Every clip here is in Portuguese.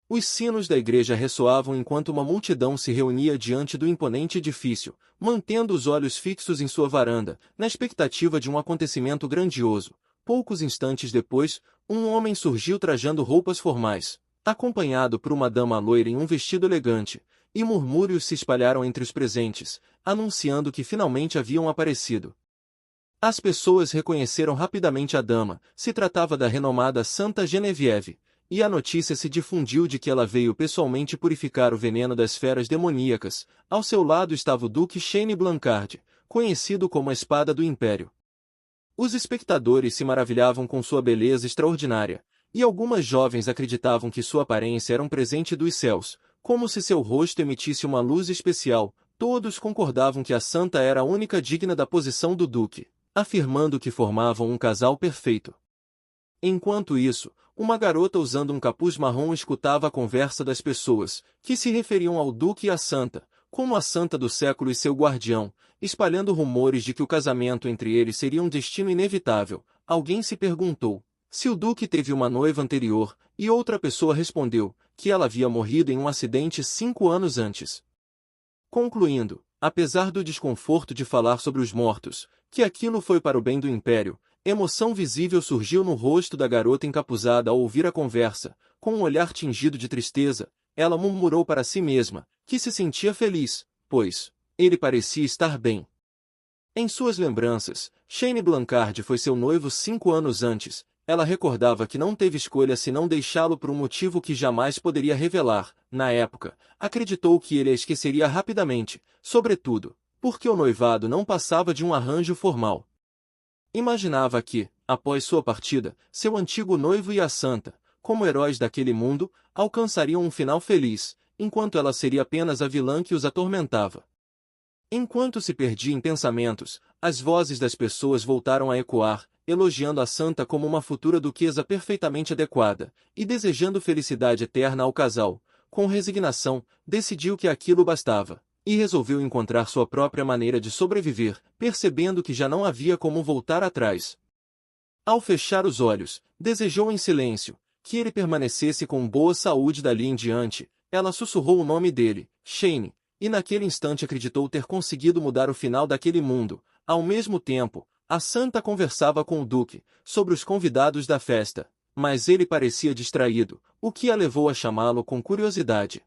Os sinos da igreja ressoavam enquanto uma multidão se reunia diante do imponente edifício, mantendo os olhos fixos em sua varanda, na expectativa de um acontecimento grandioso. Poucos instantes depois, um homem surgiu trajando roupas formais, acompanhado por uma dama loira em um vestido elegante, e murmúrios se espalharam entre os presentes, anunciando que finalmente haviam aparecido. As pessoas reconheceram rapidamente a dama, se tratava da renomada Santa Genevieve, e a notícia se difundiu de que ela veio pessoalmente purificar o veneno das feras demoníacas. Ao seu lado estava o Duque Cheyne Blancard, conhecido como a Espada do Império. Os espectadores se maravilhavam com sua beleza extraordinária, e algumas jovens acreditavam que sua aparência era um presente dos céus, como se seu rosto emitisse uma luz especial. Todos concordavam que a santa era a única digna da posição do duque, afirmando que formavam um casal perfeito. Enquanto isso, uma garota usando um capuz marrom escutava a conversa das pessoas, que se referiam ao duque e à santa, como a santa do século e seu guardião, espalhando rumores de que o casamento entre eles seria um destino inevitável. Alguém se perguntou se o duque teve uma noiva anterior, e outra pessoa respondeu que ela havia morrido em um acidente 5 anos antes. Concluindo, apesar do desconforto de falar sobre os mortos, que aquilo foi para o bem do império, emoção visível surgiu no rosto da garota encapuzada ao ouvir a conversa. Com um olhar tingido de tristeza, ela murmurou para si mesma que se sentia feliz, pois ele parecia estar bem. Em suas lembranças, Cheyne Blancard foi seu noivo 5 anos antes. Ela recordava que não teve escolha senão deixá-lo por um motivo que jamais poderia revelar. Na época, acreditou que ele a esqueceria rapidamente, sobretudo porque o noivado não passava de um arranjo formal. Imaginava que, após sua partida, seu antigo noivo e a santa, como heróis daquele mundo, alcançariam um final feliz, enquanto ela seria apenas a vilã que os atormentava. Enquanto se perdia em pensamentos, as vozes das pessoas voltaram a ecoar, elogiando a santa como uma futura duquesa perfeitamente adequada, e desejando felicidade eterna ao casal. Com resignação, decidiu que aquilo bastava, e resolveu encontrar sua própria maneira de sobreviver, percebendo que já não havia como voltar atrás. Ao fechar os olhos, desejou em silêncio que ele permanecesse com boa saúde dali em diante. Ela sussurrou o nome dele, Cheyne, e naquele instante acreditou ter conseguido mudar o final daquele mundo. Ao mesmo tempo, a santa conversava com o duque sobre os convidados da festa, mas ele parecia distraído, o que a levou a chamá-lo com curiosidade.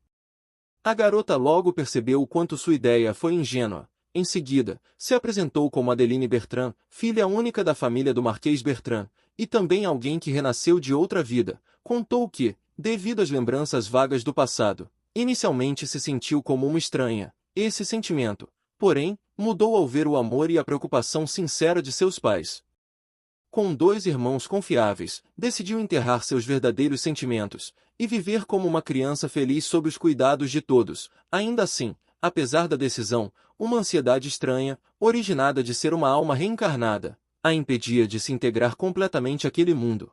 A garota logo percebeu o quanto sua ideia foi ingênua. Em seguida, se apresentou como Adeline Bertrand, filha única da família do Marquês Bertrand, e também alguém que renasceu de outra vida. Contou que, devido às lembranças vagas do passado, inicialmente se sentiu como uma estranha. Esse sentimento, porém, mudou ao ver o amor e a preocupação sincera de seus pais. Com 2 irmãos confiáveis, decidiu enterrar seus verdadeiros sentimentos e viver como uma criança feliz sob os cuidados de todos. Ainda assim, apesar da decisão, uma ansiedade estranha, originada de ser uma alma reencarnada, a impedia de se integrar completamente àquele mundo.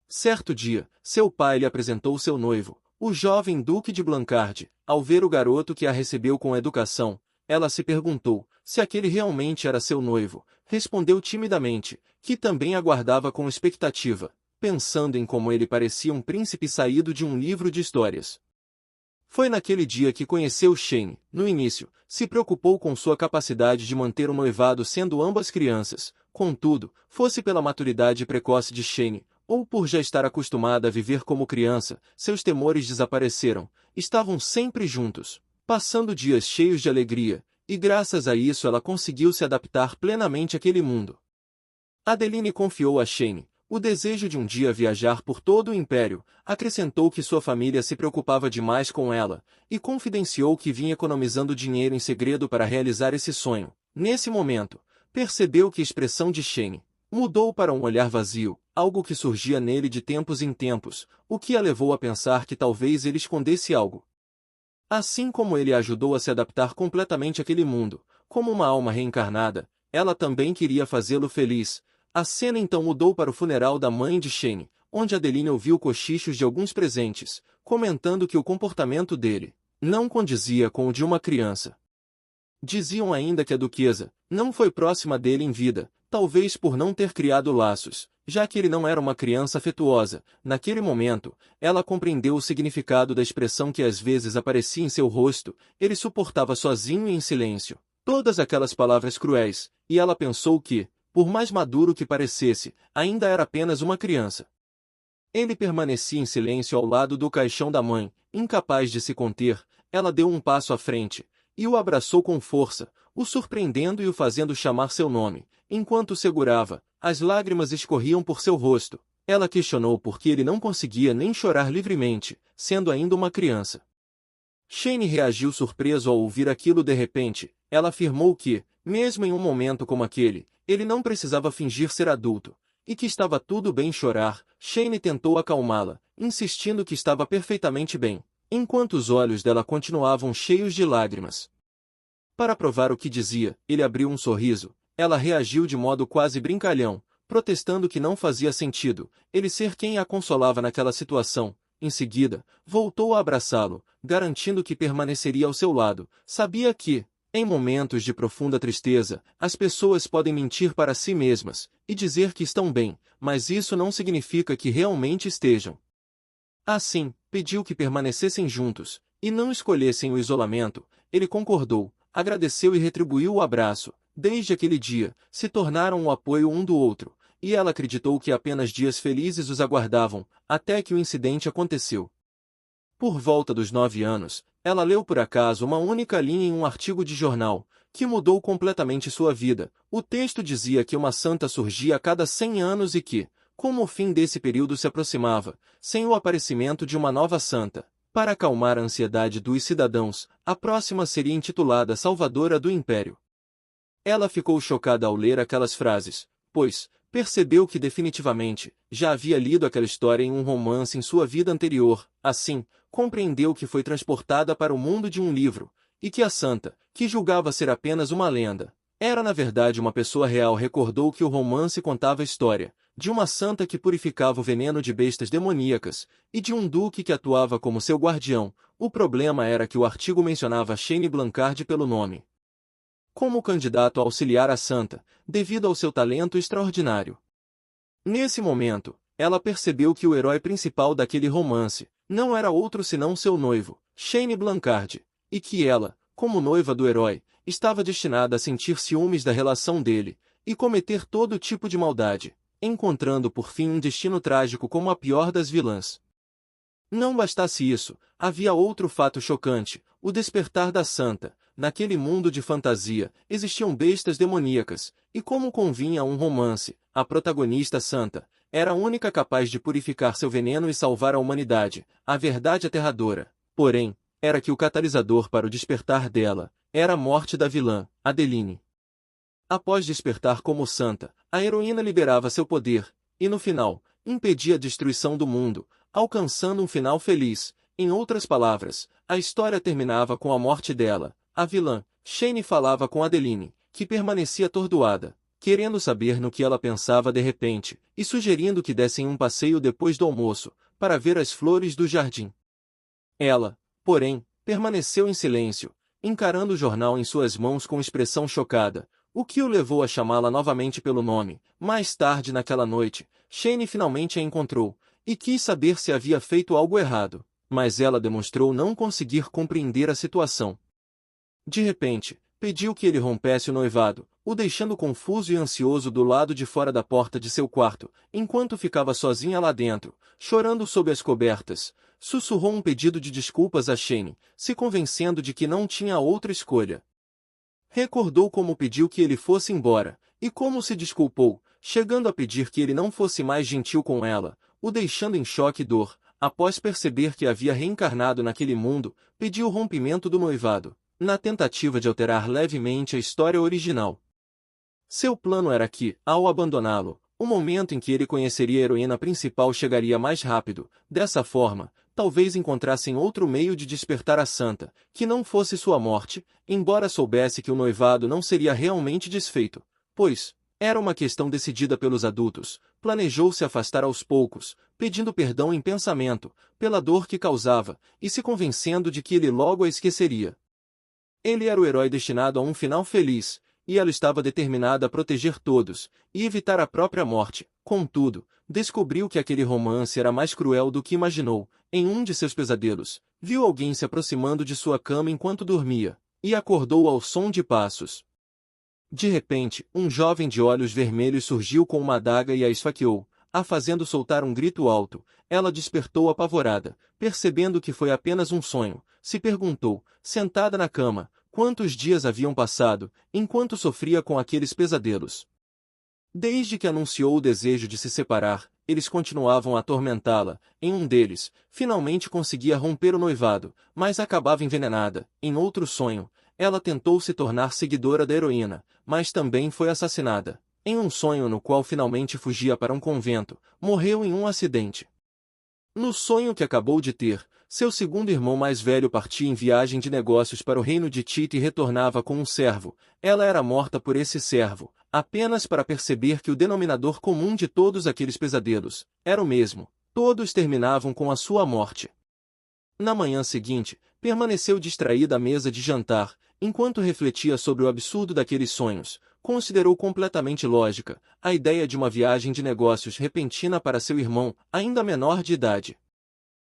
Certo dia, seu pai lhe apresentou seu noivo, o jovem Duque de Blancard. Ao ver o garoto que a recebeu com educação, ela se perguntou se aquele realmente era seu noivo. Respondeu timidamente que também aguardava com expectativa, pensando em como ele parecia um príncipe saído de um livro de histórias. Foi naquele dia que conheceu Cheyne. No início, se preocupou com sua capacidade de manter o noivado sendo ambas crianças. Contudo, fosse pela maturidade precoce de Cheyne, ou por já estar acostumada a viver como criança, seus temores desapareceram. Estavam sempre juntos, passando dias cheios de alegria, e graças a isso ela conseguiu se adaptar plenamente àquele mundo. Adeline confiou a Cheyne o desejo de um dia viajar por todo o império. Acrescentou que sua família se preocupava demais com ela, e confidenciou que vinha economizando dinheiro em segredo para realizar esse sonho. Nesse momento, percebeu que a expressão de Cheyne mudou para um olhar vazio, algo que surgia nele de tempos em tempos, o que a levou a pensar que talvez ele escondesse algo. Assim como ele a ajudou a se adaptar completamente àquele mundo, como uma alma reencarnada, ela também queria fazê-lo feliz. A cena então mudou para o funeral da mãe de Cheyne, onde Adeline ouviu cochichos de alguns presentes, comentando que o comportamento dele não condizia com o de uma criança. Diziam ainda que a duquesa não foi próxima dele em vida, talvez por não ter criado laços, já que ele não era uma criança afetuosa. Naquele momento, ela compreendeu o significado da expressão que às vezes aparecia em seu rosto. Ele suportava sozinho e em silêncio todas aquelas palavras cruéis, e ela pensou que, por mais maduro que parecesse, ainda era apenas uma criança. Ele permanecia em silêncio ao lado do caixão da mãe, incapaz de se conter. Ela deu um passo à frente, e o abraçou com força, o surpreendendo e o fazendo chamar seu nome. Enquanto o segurava, as lágrimas escorriam por seu rosto. Ela questionou por que ele não conseguia nem chorar livremente, sendo ainda uma criança. Shane reagiu surpreso ao ouvir aquilo de repente. Ela afirmou que, mesmo em um momento como aquele, ele não precisava fingir ser adulto, e que estava tudo bem chorar. Shane tentou acalmá-la, insistindo que estava perfeitamente bem, enquanto os olhos dela continuavam cheios de lágrimas. Para provar o que dizia, ele abriu um sorriso. Ela reagiu de modo quase brincalhão, protestando que não fazia sentido ele ser quem a consolava naquela situação. Em seguida, voltou a abraçá-lo, garantindo que permaneceria ao seu lado. Sabia que, em momentos de profunda tristeza, as pessoas podem mentir para si mesmas e dizer que estão bem, mas isso não significa que realmente estejam. Assim, pediu que permanecessem juntos e não escolhessem o isolamento. Ele concordou, agradeceu e retribuiu o abraço. Desde aquele dia, se tornaram o apoio um do outro, e ela acreditou que apenas dias felizes os aguardavam, até que o incidente aconteceu. Por volta dos 9 anos, ela leu por acaso uma única linha em um artigo de jornal, que mudou completamente sua vida. O texto dizia que uma santa surgia a cada 100 anos e que, como o fim desse período se aproximava, sem o aparecimento de uma nova santa, para acalmar a ansiedade dos cidadãos, a próxima seria intitulada Salvadora do Império. Ela ficou chocada ao ler aquelas frases, pois percebeu que definitivamente já havia lido aquela história em um romance em sua vida anterior. Assim, compreendeu que foi transportada para o mundo de um livro, e que a santa, que julgava ser apenas uma lenda, era na verdade uma pessoa real. Recordou que o romance contava a história de uma santa que purificava o veneno de bestas demoníacas, e de um duque que atuava como seu guardião. O problema era que o artigo mencionava Shane Blancard pelo nome, como candidato a auxiliar a santa, devido ao seu talento extraordinário. Nesse momento, ela percebeu que o herói principal daquele romance não era outro senão seu noivo, Shane Blancard, e que ela, como noiva do herói, estava destinada a sentir ciúmes da relação dele e cometer todo tipo de maldade, encontrando por fim um destino trágico como a pior das vilãs. Não bastasse isso, havia outro fato chocante: o despertar da santa. Naquele mundo de fantasia, existiam bestas demoníacas, e como convinha a um romance, a protagonista santa era a única capaz de purificar seu veneno e salvar a humanidade. A verdade aterradora, porém, era que o catalisador para o despertar dela era a morte da vilã, Adeline. Após despertar como santa, a heroína liberava seu poder, e no final, impedia a destruição do mundo, alcançando um final feliz. Em outras palavras, a história terminava com a morte dela. A vilã, Shane, falava com Adeline, que permanecia atordoada, querendo saber no que ela pensava de repente, e sugerindo que dessem um passeio depois do almoço, para ver as flores do jardim. Ela, porém, permaneceu em silêncio, encarando o jornal em suas mãos com expressão chocada, o que o levou a chamá-la novamente pelo nome. Mais tarde naquela noite, Shane finalmente a encontrou, e quis saber se havia feito algo errado, mas ela demonstrou não conseguir compreender a situação. De repente, pediu que ele rompesse o noivado, o deixando confuso e ansioso do lado de fora da porta de seu quarto. Enquanto ficava sozinha lá dentro, chorando sob as cobertas, sussurrou um pedido de desculpas a Shane, se convencendo de que não tinha outra escolha. Recordou como pediu que ele fosse embora, e como se desculpou, chegando a pedir que ele não fosse mais gentil com ela, o deixando em choque e dor. Após perceber que havia reencarnado naquele mundo, pediu o rompimento do noivado, na tentativa de alterar levemente a história original. Seu plano era que, ao abandoná-lo, o momento em que ele conheceria a heroína principal chegaria mais rápido. Dessa forma, talvez encontrassem outro meio de despertar a santa, que não fosse sua morte, embora soubesse que o noivado não seria realmente desfeito, pois era uma questão decidida pelos adultos. Planejou se afastar aos poucos, pedindo perdão em pensamento, pela dor que causava, e se convencendo de que ele logo a esqueceria. Ele era o herói destinado a um final feliz, e ela estava determinada a proteger todos, e evitar a própria morte. Contudo, descobriu que aquele romance era mais cruel do que imaginou. Em um de seus pesadelos, viu alguém se aproximando de sua cama enquanto dormia, e acordou ao som de passos. De repente, um jovem de olhos vermelhos surgiu com uma adaga e a esfaqueou, a fazendo soltar um grito alto. Ela despertou apavorada, percebendo que foi apenas um sonho. Se perguntou, sentada na cama, quantos dias haviam passado, enquanto sofria com aqueles pesadelos. Desde que anunciou o desejo de se separar, eles continuavam a atormentá-la. Em um deles, finalmente conseguia romper o noivado, mas acabava envenenada. Em outro sonho, ela tentou se tornar seguidora da heroína, mas também foi assassinada. Em um sonho no qual finalmente fugia para um convento, morreu em um acidente. No sonho que acabou de ter, seu segundo irmão mais velho partia em viagem de negócios para o reino de Tite e retornava com um servo. Ela era morta por esse servo, apenas para perceber que o denominador comum de todos aqueles pesadelos era o mesmo. Todos terminavam com a sua morte. Na manhã seguinte, permaneceu distraída à mesa de jantar, enquanto refletia sobre o absurdo daqueles sonhos. Considerou completamente lógica a ideia de uma viagem de negócios repentina para seu irmão, ainda menor de idade.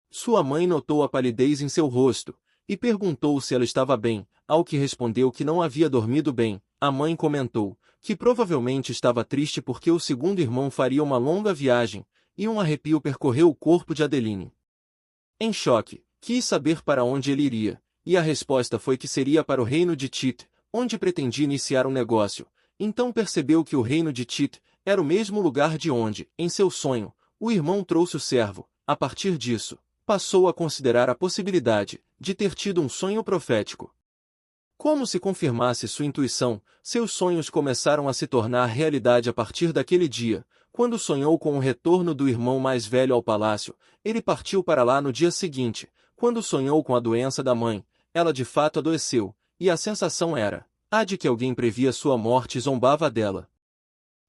Sua mãe notou a palidez em seu rosto, e perguntou se ela estava bem, ao que respondeu que não havia dormido bem. A mãe comentou que provavelmente estava triste porque o segundo irmão faria uma longa viagem, e um arrepio percorreu o corpo de Adeline. Em choque, quis saber para onde ele iria, e a resposta foi que seria para o reino de Tite, onde pretendia iniciar um negócio. Então percebeu que o reino de Tite era o mesmo lugar de onde, em seu sonho, o irmão trouxe o servo. A partir disso, passou a considerar a possibilidade de ter tido um sonho profético. Como se confirmasse sua intuição, seus sonhos começaram a se tornar realidade a partir daquele dia. Quando sonhou com o retorno do irmão mais velho ao palácio, ele partiu para lá no dia seguinte. Quando sonhou com a doença da mãe, ela de fato adoeceu, e a sensação era a de que alguém previa sua morte e zombava dela.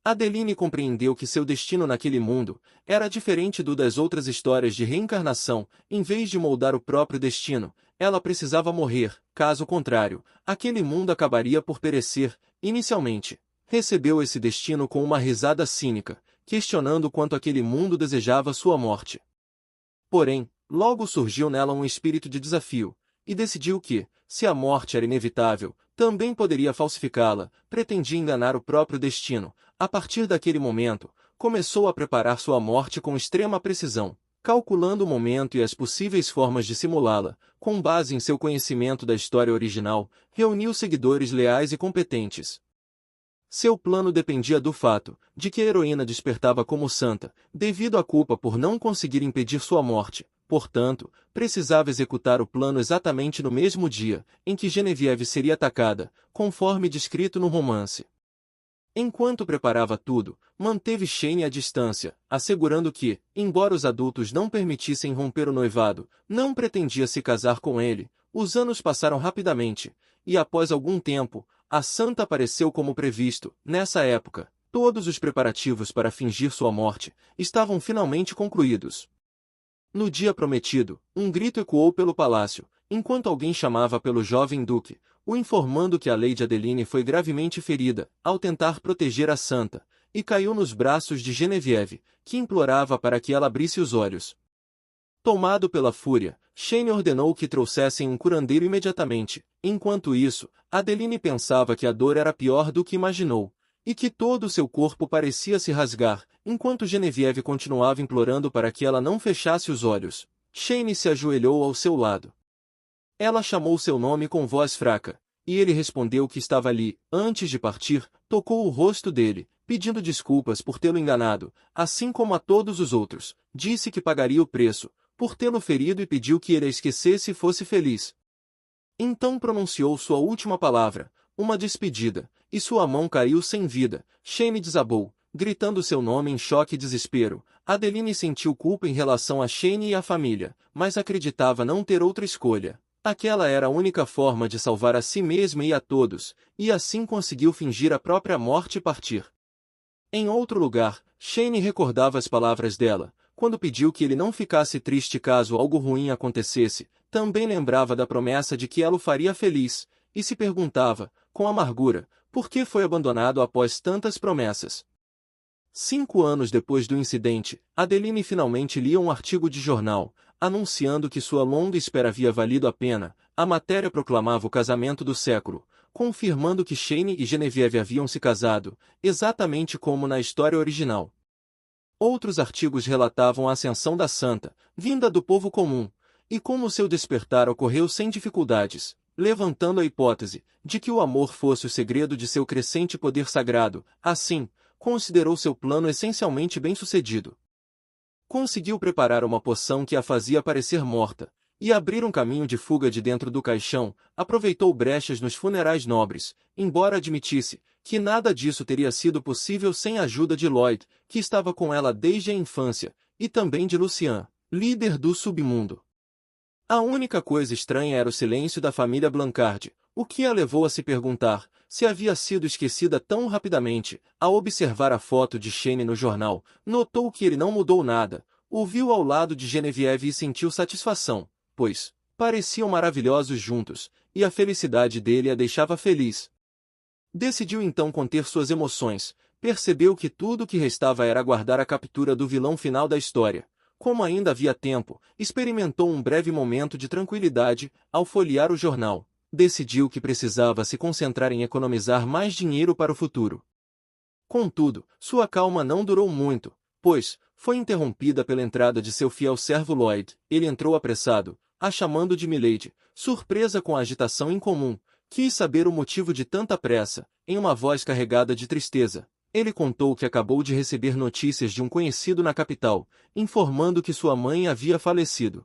Adeline compreendeu que seu destino naquele mundo era diferente do das outras histórias de reencarnação. Em vez de moldar o próprio destino, ela precisava morrer. Caso contrário, aquele mundo acabaria por perecer. Inicialmente, recebeu esse destino com uma risada cínica, questionando quanto aquele mundo desejava sua morte. Porém, logo surgiu nela um espírito de desafio, e decidiu que, se a morte era inevitável, também poderia falsificá-la. Pretendia enganar o próprio destino. A partir daquele momento, começou a preparar sua morte com extrema precisão, calculando o momento e as possíveis formas de simulá-la. Com base em seu conhecimento da história original, reuniu seguidores leais e competentes. Seu plano dependia do fato de que a heroína despertava como santa, devido à culpa por não conseguir impedir sua morte. Portanto, precisava executar o plano exatamente no mesmo dia em que Genevieve seria atacada, conforme descrito no romance. Enquanto preparava tudo, manteve Shane à distância, assegurando que, embora os adultos não permitissem romper o noivado, não pretendia se casar com ele. Os anos passaram rapidamente, e após algum tempo, a santa apareceu como previsto. Nessa época, todos os preparativos para fingir sua morte estavam finalmente concluídos. No dia prometido, um grito ecoou pelo palácio, enquanto alguém chamava pelo jovem duque, o informando que a Lady Adeline foi gravemente ferida ao tentar proteger a santa, e caiu nos braços de Genevieve, que implorava para que ela abrisse os olhos. Tomado pela fúria, Shane ordenou que trouxessem um curandeiro imediatamente. Enquanto isso, Adeline pensava que a dor era pior do que imaginou, e que todo o seu corpo parecia se rasgar, enquanto Genevieve continuava implorando para que ela não fechasse os olhos. Shane se ajoelhou ao seu lado. Ela chamou seu nome com voz fraca, e ele respondeu que estava ali. Antes de partir, tocou o rosto dele, pedindo desculpas por tê-lo enganado, assim como a todos os outros. Disse que pagaria o preço por tê-lo ferido e pediu que ele a esquecesse e fosse feliz. Então pronunciou sua última palavra, uma despedida, e sua mão caiu sem vida. Shane desabou, gritando seu nome em choque e desespero. Adeline sentiu culpa em relação a Shane e a família, mas acreditava não ter outra escolha. Aquela era a única forma de salvar a si mesma e a todos, e assim conseguiu fingir a própria morte e partir. Em outro lugar, Shane recordava as palavras dela, quando pediu que ele não ficasse triste caso algo ruim acontecesse. Também lembrava da promessa de que ela o faria feliz, e se perguntava, com amargura, Por que foi abandonado após tantas promessas? 5 anos depois do incidente, Adeline finalmente lia um artigo de jornal, anunciando que sua longa espera havia valido a pena. A matéria proclamava o casamento do século, confirmando que Shane e Genevieve haviam se casado, exatamente como na história original. Outros artigos relatavam a ascensão da santa, vinda do povo comum, e como seu despertar ocorreu sem dificuldades, levantando a hipótese de que o amor fosse o segredo de seu crescente poder sagrado. Assim, considerou seu plano essencialmente bem-sucedido. Conseguiu preparar uma poção que a fazia parecer morta, e abrir um caminho de fuga de dentro do caixão. Aproveitou brechas nos funerais nobres, embora admitisse que nada disso teria sido possível sem a ajuda de Lloyd, que estava com ela desde a infância, e também de Lucien, líder do submundo. A única coisa estranha era o silêncio da família Blancard, o que a levou a se perguntar se havia sido esquecida tão rapidamente. Ao observar a foto de Shane no jornal, notou que ele não mudou nada, o viu ao lado de Genevieve e sentiu satisfação, pois pareciam maravilhosos juntos, e a felicidade dele a deixava feliz. Decidiu então conter suas emoções, percebeu que tudo o que restava era aguardar a captura do vilão final da história. Como ainda havia tempo, experimentou um breve momento de tranquilidade ao folhear o jornal. Decidiu que precisava se concentrar em economizar mais dinheiro para o futuro. Contudo, sua calma não durou muito, pois foi interrompida pela entrada de seu fiel servo Lloyd. Ele entrou apressado, a chamando de Milady, surpresa com a agitação incomum. Quis saber o motivo de tanta pressa. Em uma voz carregada de tristeza, ele contou que acabou de receber notícias de um conhecido na capital, informando que sua mãe havia falecido.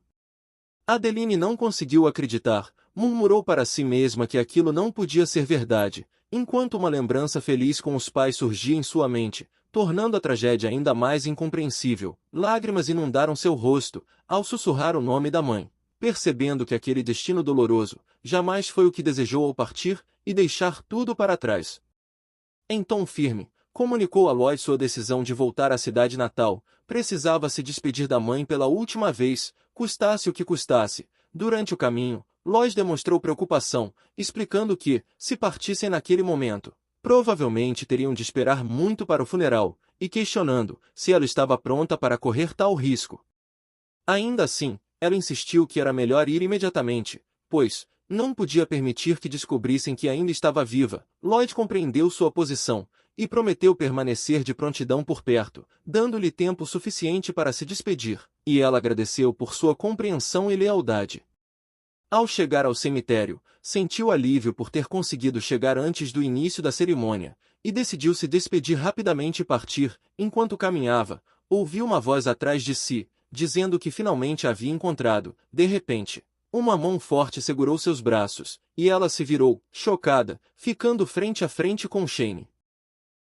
Adeline não conseguiu acreditar, murmurou para si mesma que aquilo não podia ser verdade, enquanto uma lembrança feliz com os pais surgia em sua mente, tornando a tragédia ainda mais incompreensível. Lágrimas inundaram seu rosto, ao sussurrar o nome da mãe, percebendo que aquele destino doloroso jamais foi o que desejou ao partir e deixar tudo para trás. Em tom firme, comunicou a Lloyd sua decisão de voltar à cidade natal. Precisava se despedir da mãe pela última vez, custasse o que custasse. Durante o caminho, Lloyd demonstrou preocupação, explicando que, se partissem naquele momento, provavelmente teriam de esperar muito para o funeral, e questionando se ela estava pronta para correr tal risco. Ainda assim, ela insistiu que era melhor ir imediatamente, pois não podia permitir que descobrissem que ainda estava viva. Lloyd compreendeu sua posição e prometeu permanecer de prontidão por perto, dando-lhe tempo suficiente para se despedir, e ela agradeceu por sua compreensão e lealdade. Ao chegar ao cemitério, sentiu alívio por ter conseguido chegar antes do início da cerimônia, e decidiu se despedir rapidamente e partir. Enquanto caminhava, ouviu uma voz atrás de si, dizendo que finalmente a havia encontrado. De repente, uma mão forte segurou seus braços, e ela se virou, chocada, ficando frente a frente com Shane.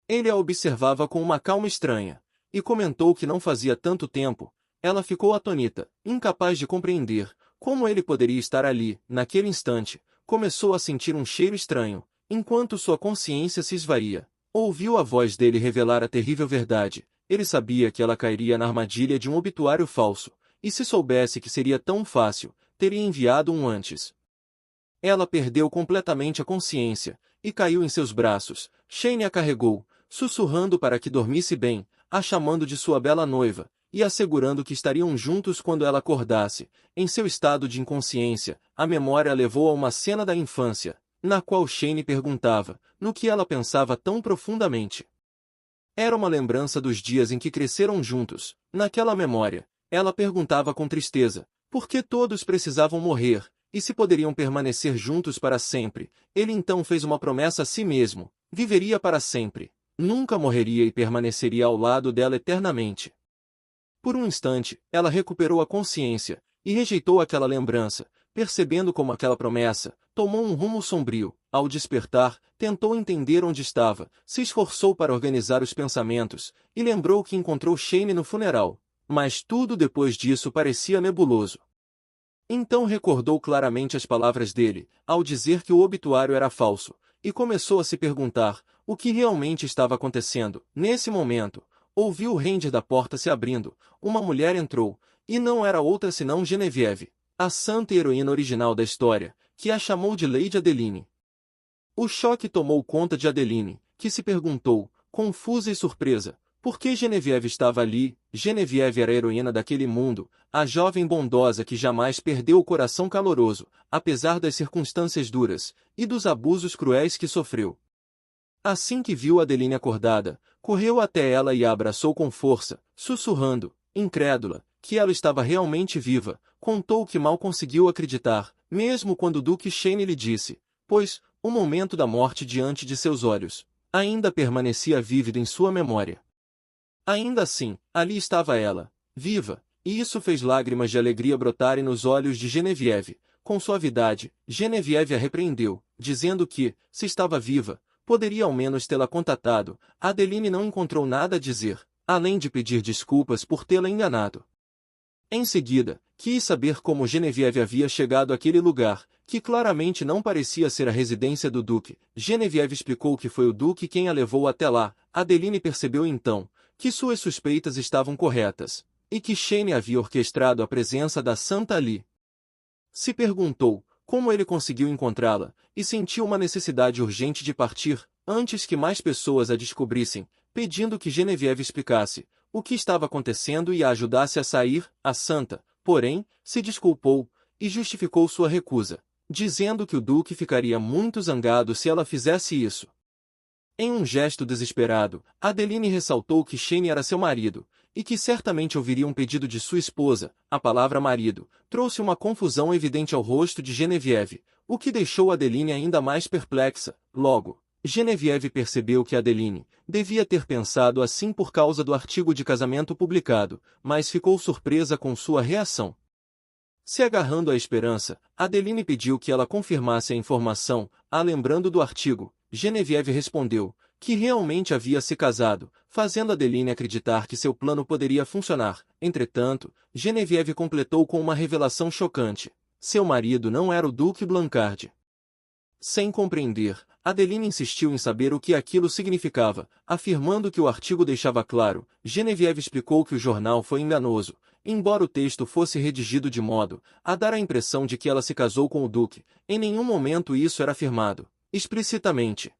Ele a observava com uma calma estranha, e comentou que não fazia tanto tempo. Ela ficou atônita, incapaz de compreender como ele poderia estar ali. Naquele instante, começou a sentir um cheiro estranho, enquanto sua consciência se esvaía. Ouviu a voz dele revelar a terrível verdade. Ele sabia que ela cairia na armadilha de um obituário falso, e se soubesse que seria tão fácil, teria enviado um antes. Ela perdeu completamente a consciência, e caiu em seus braços. Shane a carregou, sussurrando para que dormisse bem, a chamando de sua bela noiva, e assegurando que estariam juntos quando ela acordasse. Em seu estado de inconsciência, a memória a levou a uma cena da infância, na qual Shane perguntava, no que ela pensava tão profundamente. Era uma lembrança dos dias em que cresceram juntos. Naquela memória, ela perguntava com tristeza, por que todos precisavam morrer, e se poderiam permanecer juntos para sempre. Ele então fez uma promessa a si mesmo, viveria para sempre. Nunca morreria e permaneceria ao lado dela eternamente. Por um instante, ela recuperou a consciência, e rejeitou aquela lembrança, percebendo como aquela promessa tomou um rumo sombrio. Ao despertar, tentou entender onde estava, se esforçou para organizar os pensamentos, e lembrou que encontrou Shane no funeral. Mas tudo depois disso parecia nebuloso. Então recordou claramente as palavras dele, ao dizer que o obituário era falso, e começou a se perguntar o que realmente estava acontecendo. Nesse momento, ouviu o render da porta se abrindo. Uma mulher entrou, e não era outra senão Genevieve, a santa heroína original da história, que a chamou de Lady Adeline. O choque tomou conta de Adeline, que se perguntou, confusa e surpresa, por que Genevieve estava ali. Genevieve era a heroína daquele mundo, a jovem bondosa que jamais perdeu o coração caloroso, apesar das circunstâncias duras, e dos abusos cruéis que sofreu. Assim que viu Adeline acordada, correu até ela e a abraçou com força, sussurrando, incrédula, que ela estava realmente viva. Contou que mal conseguiu acreditar, mesmo quando o Duque Shane lhe disse, pois, o momento da morte diante de seus olhos, ainda permanecia vívido em sua memória. Ainda assim, ali estava ela, viva, e isso fez lágrimas de alegria brotarem nos olhos de Genevieve. Com suavidade, Genevieve a repreendeu, dizendo que, se estava viva, poderia ao menos tê-la contatado. Adeline não encontrou nada a dizer, além de pedir desculpas por tê-la enganado. Em seguida, quis saber como Genevieve havia chegado àquele lugar, que claramente não parecia ser a residência do Duque. Genevieve explicou que foi o Duque quem a levou até lá. Adeline percebeu então que suas suspeitas estavam corretas, e que Shane havia orquestrado a presença da Santa ali. Se perguntou como ele conseguiu encontrá-la, e sentiu uma necessidade urgente de partir, antes que mais pessoas a descobrissem, pedindo que Genevieve explicasse o que estava acontecendo e a ajudasse a sair. A Santa, porém, se desculpou e justificou sua recusa, dizendo que o Duque ficaria muito zangado se ela fizesse isso. Em um gesto desesperado, Adeline ressaltou que Shane era seu marido, e que certamente ouviria um pedido de sua esposa. A palavra marido trouxe uma confusão evidente ao rosto de Genevieve, o que deixou Adeline ainda mais perplexa. Logo, Genevieve percebeu que Adeline devia ter pensado assim por causa do artigo de casamento publicado, mas ficou surpresa com sua reação. Se agarrando à esperança, Adeline pediu que ela confirmasse a informação. Lembrando do artigo, Genevieve respondeu que realmente havia se casado, fazendo Adeline acreditar que seu plano poderia funcionar. Entretanto, Genevieve completou com uma revelação chocante. Seu marido não era o Duque Blancard. Sem compreender, Adeline insistiu em saber o que aquilo significava, afirmando que o artigo deixava claro. Genevieve explicou que o jornal foi enganoso, embora o texto fosse redigido de modo a dar a impressão de que ela se casou com o Duque. Em nenhum momento isso era afirmado explicitamente.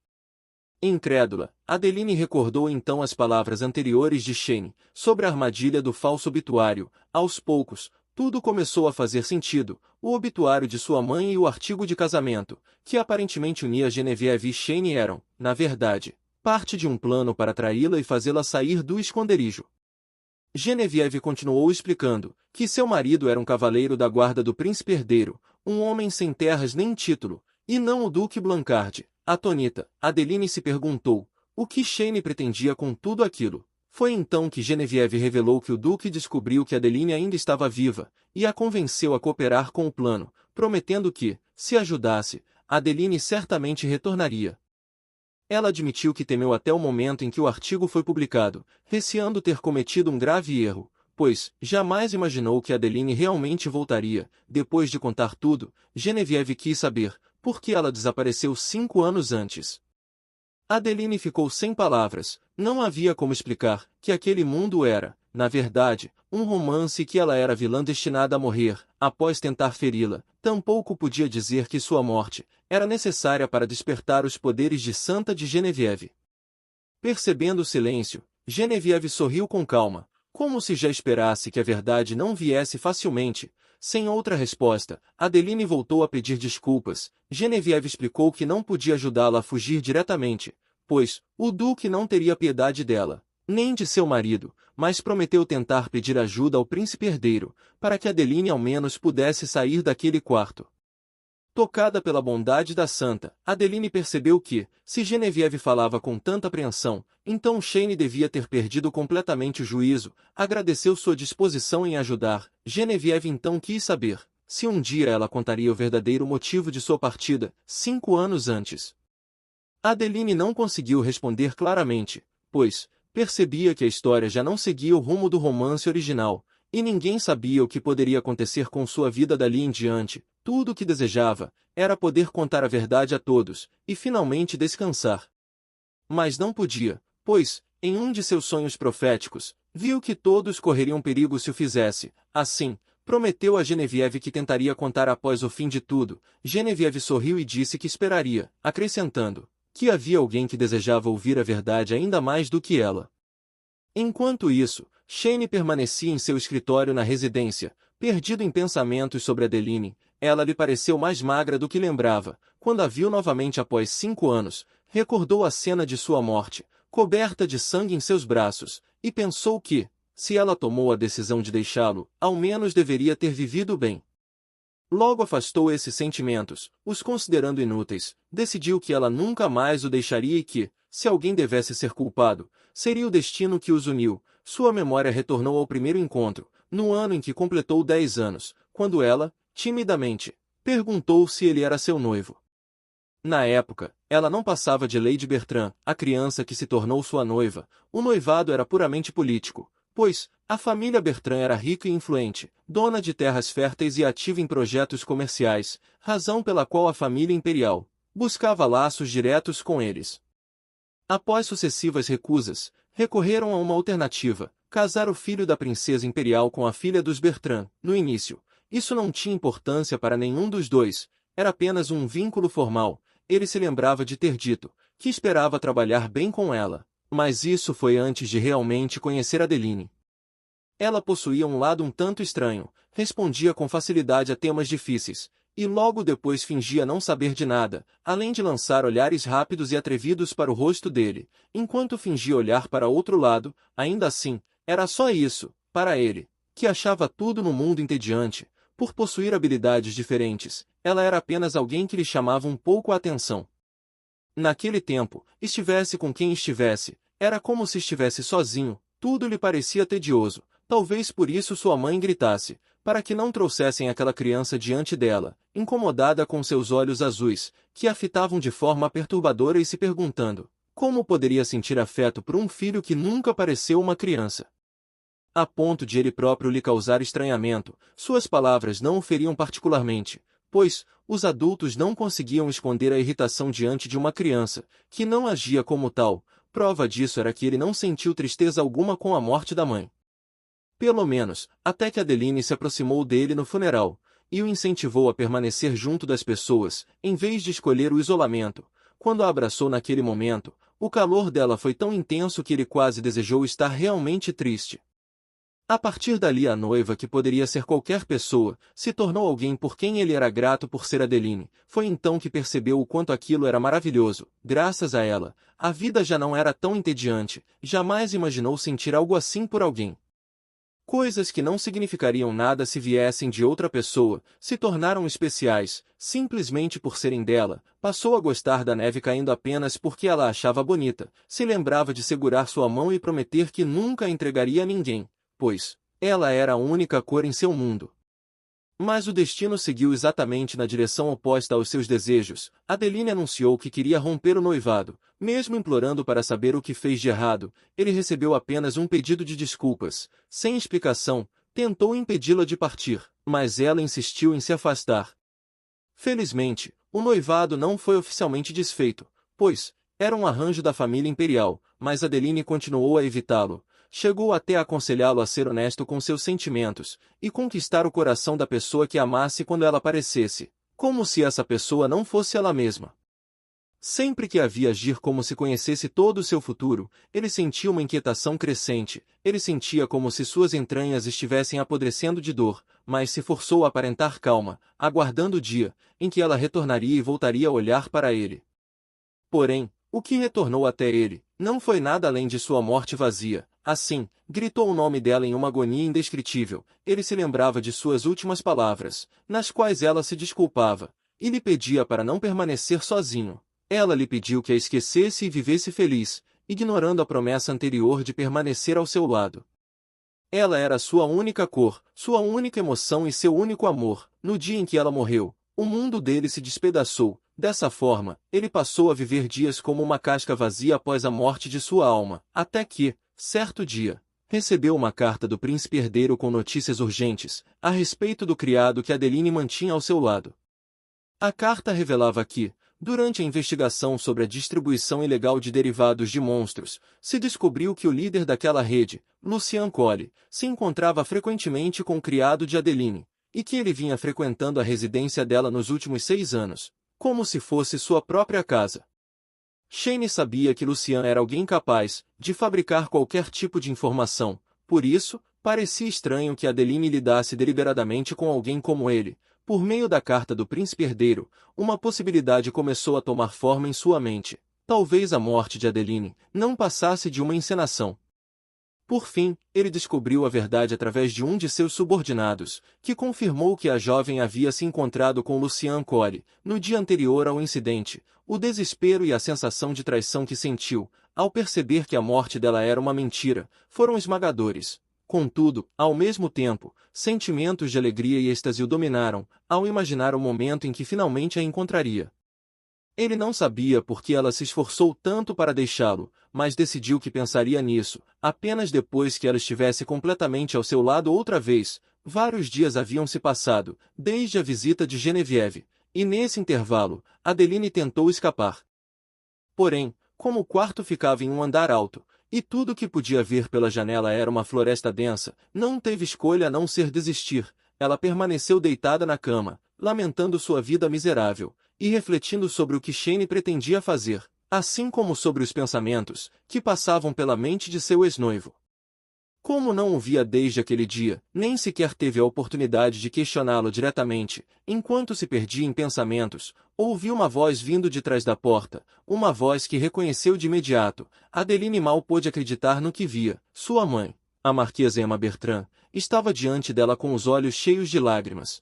Incrédula, Adeline recordou então as palavras anteriores de Shane sobre a armadilha do falso obituário. Aos poucos, tudo começou a fazer sentido. O obituário de sua mãe e o artigo de casamento, que aparentemente unia Genevieve e Shane, eram, na verdade, parte de um plano para traí-la e fazê-la sair do esconderijo. Genevieve continuou explicando que seu marido era um cavaleiro da guarda do príncipe herdeiro, um homem sem terras nem título, e não o Duque Blancard. Atônita, Adeline se perguntou o que Shane pretendia com tudo aquilo. Foi então que Genevieve revelou que o Duque descobriu que Adeline ainda estava viva, e a convenceu a cooperar com o plano, prometendo que, se ajudasse, Adeline certamente retornaria. Ela admitiu que temeu até o momento em que o artigo foi publicado, receando ter cometido um grave erro, pois jamais imaginou que Adeline realmente voltaria. Depois de contar tudo, Genevieve quis saber por que ela desapareceu 5 anos antes. Adeline ficou sem palavras. Não havia como explicar que aquele mundo era, na verdade, um romance e que ela era vilã destinada a morrer após tentar feri-la. Tampouco podia dizer que sua morte era necessária para despertar os poderes de Santa de Genevieve. Percebendo o silêncio, Genevieve sorriu com calma, como se já esperasse que a verdade não viesse facilmente. Sem outra resposta, Adeline voltou a pedir desculpas. Genevieve explicou que não podia ajudá-la a fugir diretamente, pois o Duque não teria piedade dela, nem de seu marido, mas prometeu tentar pedir ajuda ao príncipe herdeiro, para que Adeline ao menos pudesse sair daquele quarto. Tocada pela bondade da Santa, Adeline percebeu que, se Genevieve falava com tanta apreensão, então Shane devia ter perdido completamente o juízo. Agradeceu sua disposição em ajudar. Genevieve então quis saber se um dia ela contaria o verdadeiro motivo de sua partida, 5 anos antes. Adeline não conseguiu responder claramente, pois percebia que a história já não seguia o rumo do romance original, e ninguém sabia o que poderia acontecer com sua vida dali em diante. Tudo o que desejava era poder contar a verdade a todos, e finalmente descansar. Mas não podia, pois, em um de seus sonhos proféticos, viu que todos correriam perigo se o fizesse. Assim, prometeu a Genevieve que tentaria contar após o fim de tudo. Genevieve sorriu e disse que esperaria, acrescentando que havia alguém que desejava ouvir a verdade ainda mais do que ela. Enquanto isso, Shane permanecia em seu escritório na residência, perdido em pensamentos sobre Adeline. Ela lhe pareceu mais magra do que lembrava. Quando a viu novamente após 5 anos, recordou a cena de sua morte, coberta de sangue em seus braços, e pensou que, se ela tomou a decisão de deixá-lo, ao menos deveria ter vivido bem. Logo afastou esses sentimentos, os considerando inúteis, decidiu que ela nunca mais o deixaria e que, se alguém devesse ser culpado, seria o destino que os uniu. Sua memória retornou ao primeiro encontro, no ano em que completou 10 anos, quando ela, timidamente, perguntou se ele era seu noivo. Na época, ela não passava de Lady Bertrand, a criança que se tornou sua noiva. O noivado era puramente político, pois a família Bertrand era rica e influente, dona de terras férteis e ativa em projetos comerciais, razão pela qual a família imperial buscava laços diretos com eles. Após sucessivas recusas, recorreram a uma alternativa: casar o filho da princesa imperial com a filha dos Bertrand. No início, isso não tinha importância para nenhum dos dois, era apenas um vínculo formal. Ele se lembrava de ter dito que esperava trabalhar bem com ela, mas isso foi antes de realmente conhecer Adeline. Ela possuía um lado um tanto estranho, respondia com facilidade a temas difíceis, e logo depois fingia não saber de nada, além de lançar olhares rápidos e atrevidos para o rosto dele, enquanto fingia olhar para outro lado. Ainda assim, era só isso, para ele, que achava tudo no mundo entediante. Por possuir habilidades diferentes, ela era apenas alguém que lhe chamava um pouco a atenção. Naquele tempo, estivesse com quem estivesse, era como se estivesse sozinho, tudo lhe parecia tedioso. Talvez por isso sua mãe gritasse, para que não trouxessem aquela criança diante dela, incomodada com seus olhos azuis, que a fitavam de forma perturbadora e se perguntando como poderia sentir afeto por um filho que nunca pareceu uma criança. A ponto de ele próprio lhe causar estranhamento, suas palavras não o feriam particularmente, pois os adultos não conseguiam esconder a irritação diante de uma criança, que não agia como tal. Prova disso era que ele não sentiu tristeza alguma com a morte da mãe. Pelo menos, até que Adeline se aproximou dele no funeral, e o incentivou a permanecer junto das pessoas, em vez de escolher o isolamento. Quando a abraçou naquele momento, o calor dela foi tão intenso que ele quase desejou estar realmente triste. A partir dali a noiva, que poderia ser qualquer pessoa, se tornou alguém por quem ele era grato por ser Adeline. Foi então que percebeu o quanto aquilo era maravilhoso. Graças a ela, a vida já não era tão entediante. Jamais imaginou sentir algo assim por alguém. Coisas que não significariam nada se viessem de outra pessoa, se tornaram especiais, simplesmente por serem dela. Passou a gostar da neve caindo apenas porque ela a achava bonita. Se lembrava de segurar sua mão e prometer que nunca a entregaria a ninguém, pois ela era a única cor em seu mundo. Mas o destino seguiu exatamente na direção oposta aos seus desejos. Adeline anunciou que queria romper o noivado. Mesmo implorando para saber o que fez de errado, ele recebeu apenas um pedido de desculpas. Sem explicação, tentou impedi-la de partir, mas ela insistiu em se afastar. Felizmente, o noivado não foi oficialmente desfeito, pois era um arranjo da família imperial, mas Adeline continuou a evitá-lo. Chegou até a aconselhá-lo a ser honesto com seus sentimentos, e conquistar o coração da pessoa que amasse quando ela aparecesse, como se essa pessoa não fosse ela mesma. Sempre que a via agir como se conhecesse todo o seu futuro, ele sentia uma inquietação crescente. Ele sentia como se suas entranhas estivessem apodrecendo de dor, mas se forçou a aparentar calma, aguardando o dia em que ela retornaria e voltaria a olhar para ele. Porém, o que retornou até ele não foi nada além de sua morte vazia. Assim, gritou o nome dela em uma agonia indescritível. Ele se lembrava de suas últimas palavras, nas quais ela se desculpava, e lhe pedia para não permanecer sozinho. Ela lhe pediu que a esquecesse e vivesse feliz, ignorando a promessa anterior de permanecer ao seu lado. Ela era sua única cor, sua única emoção e seu único amor. No dia em que ela morreu, o mundo dele se despedaçou. Dessa forma, ele passou a viver dias como uma casca vazia após a morte de sua alma, até que, certo dia, recebeu uma carta do príncipe herdeiro com notícias urgentes, a respeito do criado que Adeline mantinha ao seu lado. A carta revelava que, Durante a investigação sobre a distribuição ilegal de derivados de monstros, se descobriu que o líder daquela rede, Lucien Colli, se encontrava frequentemente com o criado de Adeline, e que ele vinha frequentando a residência dela nos últimos 6 anos, como se fosse sua própria casa. Shane sabia que Lucien era alguém capaz de fabricar qualquer tipo de informação, por isso, parecia estranho que Adeline lidasse deliberadamente com alguém como ele. Por meio da carta do príncipe herdeiro, uma possibilidade começou a tomar forma em sua mente. Talvez a morte de Adeline não passasse de uma encenação. Por fim, ele descobriu a verdade através de um de seus subordinados, que confirmou que a jovem havia se encontrado com Lucien Colli no dia anterior ao incidente. O desespero e a sensação de traição que sentiu, ao perceber que a morte dela era uma mentira, foram esmagadores. Contudo, ao mesmo tempo, sentimentos de alegria e êxtase o dominaram, ao imaginar o momento em que finalmente a encontraria. Ele não sabia por que ela se esforçou tanto para deixá-lo, mas decidiu que pensaria nisso, apenas depois que ela estivesse completamente ao seu lado outra vez. Vários dias haviam se passado, desde a visita de Genevieve, e nesse intervalo, Adeline tentou escapar. Porém, como o quarto ficava em um andar alto, e tudo o que podia ver pela janela era uma floresta densa, não teve escolha a não ser desistir. Ela permaneceu deitada na cama, lamentando sua vida miserável, e refletindo sobre o que Shane pretendia fazer, assim como sobre os pensamentos que passavam pela mente de seu ex-noivo. Como não o via desde aquele dia, nem sequer teve a oportunidade de questioná-lo diretamente, enquanto se perdia em pensamentos, ouviu uma voz vindo de trás da porta, uma voz que reconheceu de imediato. Adeline mal pôde acreditar no que via. Sua mãe, a Marquesa Emma Bertrand, estava diante dela com os olhos cheios de lágrimas.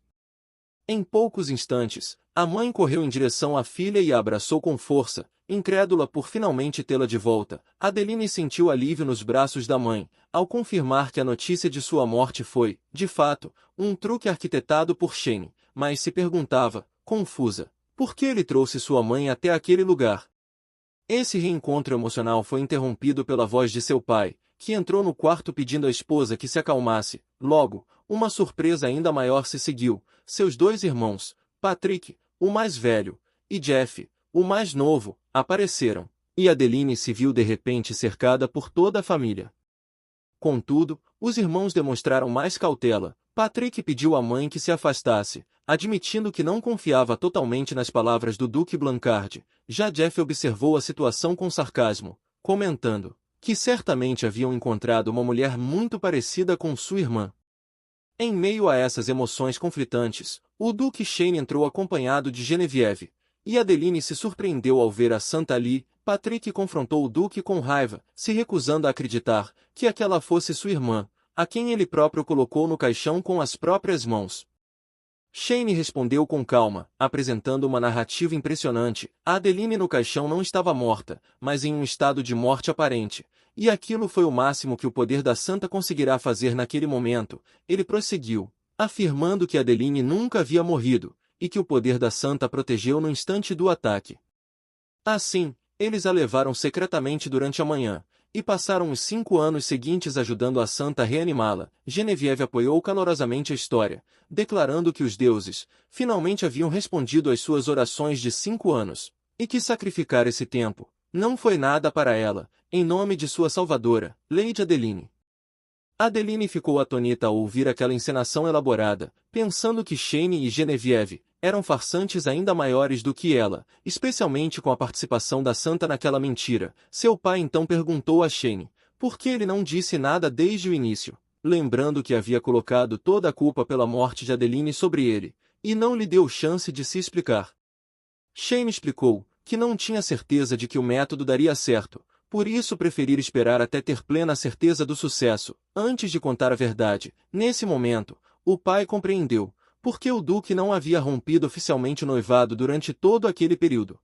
Em poucos instantes, a mãe correu em direção à filha e a abraçou com força, incrédula por finalmente tê-la de volta. Adeline sentiu alívio nos braços da mãe, ao confirmar que a notícia de sua morte foi, de fato, um truque arquitetado por Shane, mas se perguntava, confusa, por que ele trouxe sua mãe até aquele lugar. Esse reencontro emocional foi interrompido pela voz de seu pai, que entrou no quarto pedindo à esposa que se acalmasse. Logo, uma surpresa ainda maior se seguiu. Seus 2 irmãos, Patrick, o mais velho, e Jeff, o mais novo, apareceram, e Adeline se viu de repente cercada por toda a família. Contudo, os irmãos demonstraram mais cautela. Patrick pediu à mãe que se afastasse, admitindo que não confiava totalmente nas palavras do Duque Blancard. Já Jeff observou a situação com sarcasmo, comentando que certamente haviam encontrado uma mulher muito parecida com sua irmã. Em meio a essas emoções conflitantes, o Duque Shane entrou acompanhado de Genevieve, e Adeline se surpreendeu ao ver a Santa ali. Patrick confrontou o Duque com raiva, se recusando a acreditar que aquela fosse sua irmã, a quem ele próprio colocou no caixão com as próprias mãos. Shane respondeu com calma, apresentando uma narrativa impressionante. A Adeline no caixão não estava morta, mas em um estado de morte aparente, e aquilo foi o máximo que o poder da Santa conseguirá fazer naquele momento. Ele prosseguiu, afirmando que Adeline nunca havia morrido, e que o poder da Santa a protegeu no instante do ataque. Assim, eles a levaram secretamente durante a manhã, e passaram os 5 anos seguintes ajudando a Santa a reanimá-la. Genevieve apoiou calorosamente a história, declarando que os deuses finalmente haviam respondido às suas orações de 5 anos, e que sacrificar esse tempo não foi nada para ela, em nome de sua salvadora, Lady Adeline. Adeline ficou atônita ao ouvir aquela encenação elaborada, pensando que Shane e Genevieve eram farsantes ainda maiores do que ela, especialmente com a participação da Santa naquela mentira. Seu pai então perguntou a Shane por que ele não disse nada desde o início, lembrando que havia colocado toda a culpa pela morte de Adeline sobre ele, e não lhe deu chance de se explicar. Shane explicou que não tinha certeza de que o método daria certo, por isso preferira esperar até ter plena certeza do sucesso, antes de contar a verdade. Nesse momento, o pai compreendeu porque o Duque não havia rompido oficialmente o noivado durante todo aquele período.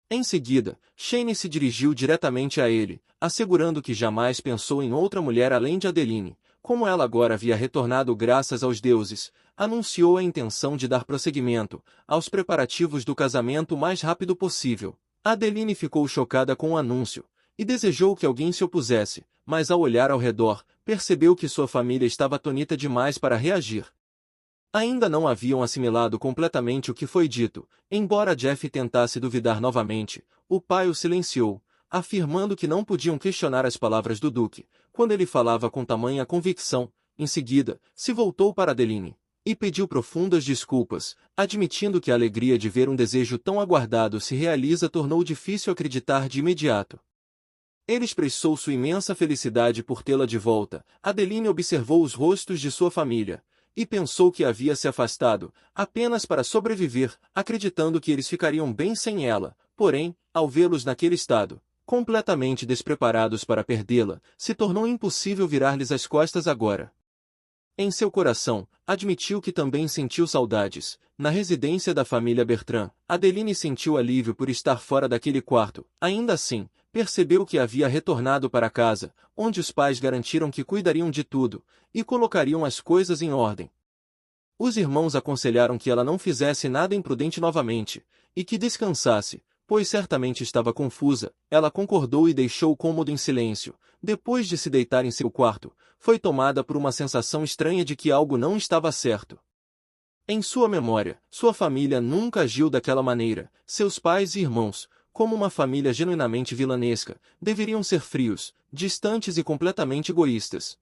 Em seguida, Shane se dirigiu diretamente a ele, assegurando que jamais pensou em outra mulher além de Adeline. Como ela agora havia retornado graças aos deuses, anunciou a intenção de dar prosseguimento aos preparativos do casamento o mais rápido possível. Adeline ficou chocada com o anúncio, e desejou que alguém se opusesse, mas ao olhar ao redor, percebeu que sua família estava atônita demais para reagir. Ainda não haviam assimilado completamente o que foi dito. Embora Jeff tentasse duvidar novamente, o pai o silenciou, afirmando que não podiam questionar as palavras do Duque, quando ele falava com tamanha convicção. Em seguida, se voltou para Adeline e pediu profundas desculpas, admitindo que a alegria de ver um desejo tão aguardado se realiza tornou difícil acreditar de imediato. Ele expressou sua imensa felicidade por tê-la de volta. Adeline observou os rostos de sua família e pensou que havia se afastado apenas para sobreviver, acreditando que eles ficariam bem sem ela. Porém, ao vê-los naquele estado, completamente despreparados para perdê-la, se tornou impossível virar-lhes as costas agora. Em seu coração, admitiu que também sentiu saudades. Na residência da família Bertrand, Adeline sentiu alívio por estar fora daquele quarto. Ainda assim, percebeu que havia retornado para casa, onde os pais garantiram que cuidariam de tudo e colocariam as coisas em ordem. Os irmãos aconselharam que ela não fizesse nada imprudente novamente e que descansasse, pois certamente estava confusa. Ela concordou e deixou o cômodo em silêncio. Depois de se deitar em seu quarto, foi tomada por uma sensação estranha de que algo não estava certo. Em sua memória, sua família nunca agiu daquela maneira. Seus pais e irmãos, como uma família genuinamente vilanesca, deveriam ser frios, distantes e completamente egoístas.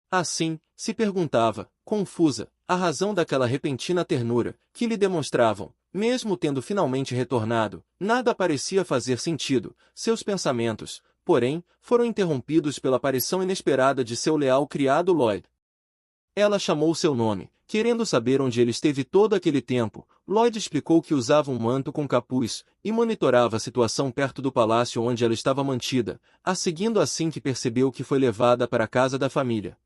Assim, se perguntava, confusa, a razão daquela repentina ternura que lhe demonstravam. Mesmo tendo finalmente retornado, nada parecia fazer sentido. Seus pensamentos, porém, foram interrompidos pela aparição inesperada de seu leal criado Lloyd. Ela chamou seu nome, querendo saber onde ele esteve todo aquele tempo. Lloyd explicou que usava um manto com capuz e monitorava a situação perto do palácio onde ela estava mantida, a seguindo assim que percebeu que foi levada para a casa da família.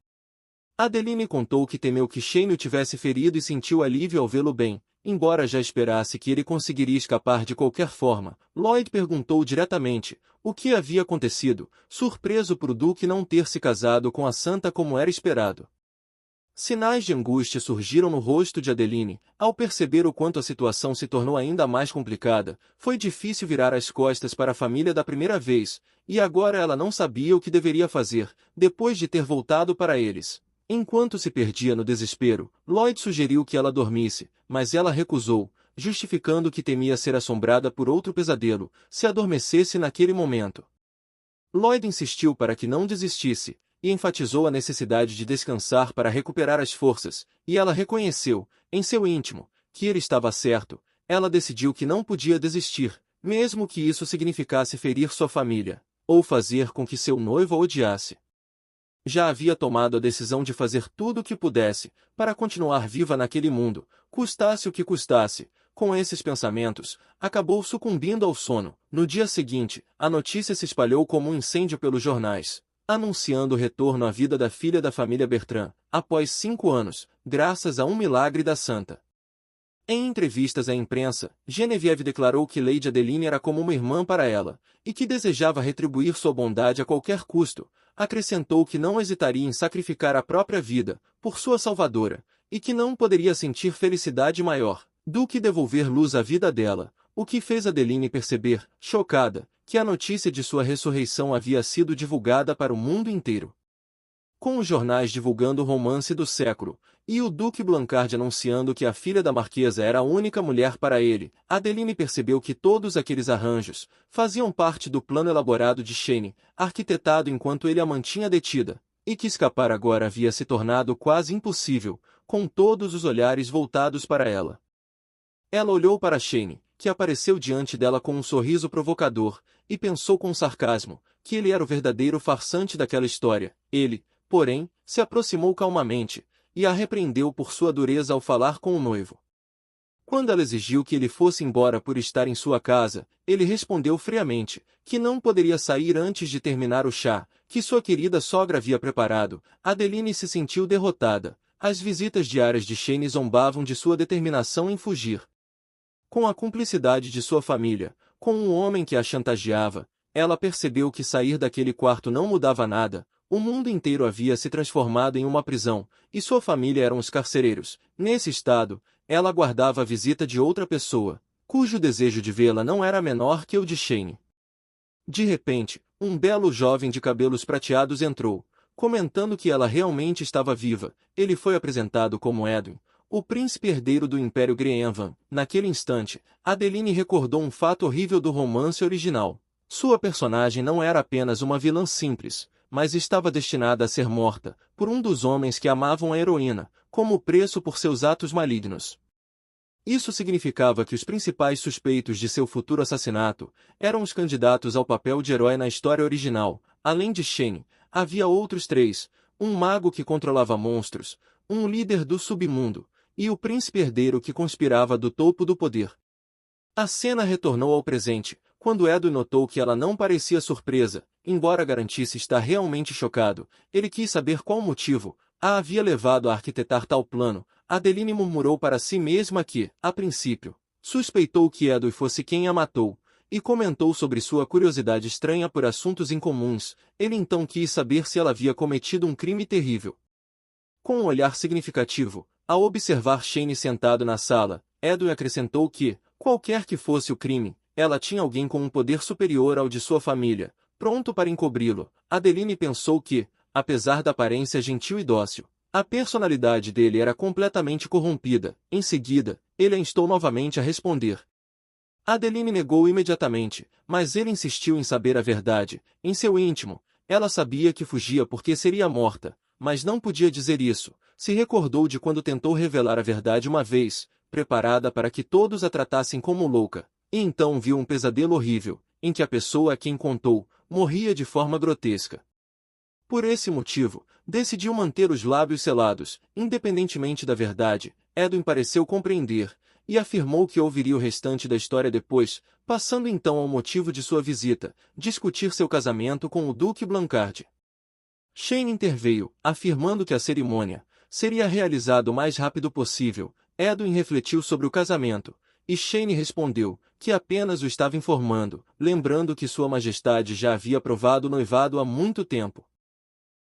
Adeline contou que temeu que Shane o tivesse ferido e sentiu alívio ao vê-lo bem. Embora já esperasse que ele conseguiria escapar de qualquer forma, Lloyd perguntou diretamente o que havia acontecido, surpreso por o Duque não ter se casado com a santa como era esperado. Sinais de angústia surgiram no rosto de Adeline. Ao perceber o quanto a situação se tornou ainda mais complicada, foi difícil virar as costas para a família da primeira vez, e agora ela não sabia o que deveria fazer, depois de ter voltado para eles. Enquanto se perdia no desespero, Lloyd sugeriu que ela dormisse, mas ela recusou, justificando que temia ser assombrada por outro pesadelo, se adormecesse naquele momento. Lloyd insistiu para que não desistisse, e enfatizou a necessidade de descansar para recuperar as forças, e ela reconheceu, em seu íntimo, que ele estava certo. Ela decidiu que não podia desistir, mesmo que isso significasse ferir sua família, ou fazer com que seu noivo a odiasse. Já havia tomado a decisão de fazer tudo o que pudesse, para continuar viva naquele mundo, custasse o que custasse. Com esses pensamentos, acabou sucumbindo ao sono. No dia seguinte, a notícia se espalhou como um incêndio pelos jornais, anunciando o retorno à vida da filha da família Bertrand, após 5 anos, graças a um milagre da santa. Em entrevistas à imprensa, Genevieve declarou que Lady Adeline era como uma irmã para ela, e que desejava retribuir sua bondade a qualquer custo. Acrescentou que não hesitaria em sacrificar a própria vida, por sua salvadora, e que não poderia sentir felicidade maior do que devolver luz à vida dela, o que fez Adeline perceber, chocada, que a notícia de sua ressurreição havia sido divulgada para o mundo inteiro. Com os jornais divulgando o romance do século, e o Duque Blancard anunciando que a filha da marquesa era a única mulher para ele, Adeline percebeu que todos aqueles arranjos faziam parte do plano elaborado de Shane, arquitetado enquanto ele a mantinha detida, e que escapar agora havia se tornado quase impossível, com todos os olhares voltados para ela. Ela olhou para Shane, que apareceu diante dela com um sorriso provocador, e pensou com sarcasmo que ele era o verdadeiro farsante daquela história. Ele, porém, se aproximou calmamente, e a repreendeu por sua dureza ao falar com o noivo. Quando ela exigiu que ele fosse embora por estar em sua casa, ele respondeu friamente que não poderia sair antes de terminar o chá, que sua querida sogra havia preparado. Adeline se sentiu derrotada. As visitas diárias de Shane zombavam de sua determinação em fugir. Com a cumplicidade de sua família, com um homem que a chantageava, ela percebeu que sair daquele quarto não mudava nada. O mundo inteiro havia se transformado em uma prisão, e sua família eram os carcereiros. Nesse estado, ela aguardava a visita de outra pessoa, cujo desejo de vê-la não era menor que o de Shane. De repente, um belo jovem de cabelos prateados entrou, comentando que ela realmente estava viva. Ele foi apresentado como Edwin, o príncipe herdeiro do Império Greenvan. Naquele instante, Adeline recordou um fato horrível do romance original. Sua personagem não era apenas uma vilã simples, mas estava destinada a ser morta por um dos homens que amavam a heroína, como preço por seus atos malignos. Isso significava que os principais suspeitos de seu futuro assassinato eram os candidatos ao papel de herói na história original. Além de Shane, havia outros três: um mago que controlava monstros, um líder do submundo, e o príncipe herdeiro que conspirava do topo do poder. A cena retornou ao presente, quando Edwin notou que ela não parecia surpresa, embora garantisse estar realmente chocado. Ele quis saber qual motivo a havia levado a arquitetar tal plano. Adeline murmurou para si mesma que, a princípio, suspeitou que Edwin fosse quem a matou, e comentou sobre sua curiosidade estranha por assuntos incomuns. Ele então quis saber se ela havia cometido um crime terrível. Com um olhar significativo, ao observar Shane sentado na sala, Edwin acrescentou que, qualquer que fosse o crime, ela tinha alguém com um poder superior ao de sua família, pronto para encobri-lo. Adeline pensou que, apesar da aparência gentil e dócil, a personalidade dele era completamente corrompida. Em seguida, ele a instou novamente a responder. Adeline negou imediatamente, mas ele insistiu em saber a verdade. Em seu íntimo, ela sabia que fugia porque seria morta, mas não podia dizer isso. Se recordou de quando tentou revelar a verdade uma vez, preparada para que todos a tratassem como louca, e então viu um pesadelo horrível, em que a pessoa a quem contou morria de forma grotesca. Por esse motivo, decidiu manter os lábios selados, independentemente da verdade. Edwin pareceu compreender, e afirmou que ouviria o restante da história depois, passando então ao motivo de sua visita: discutir seu casamento com o Duque Blancard. Shane interveio, afirmando que a cerimônia seria realizada o mais rápido possível. Edwin refletiu sobre o casamento, e Shane respondeu que apenas o estava informando, lembrando que Sua Majestade já havia aprovado o noivado há muito tempo.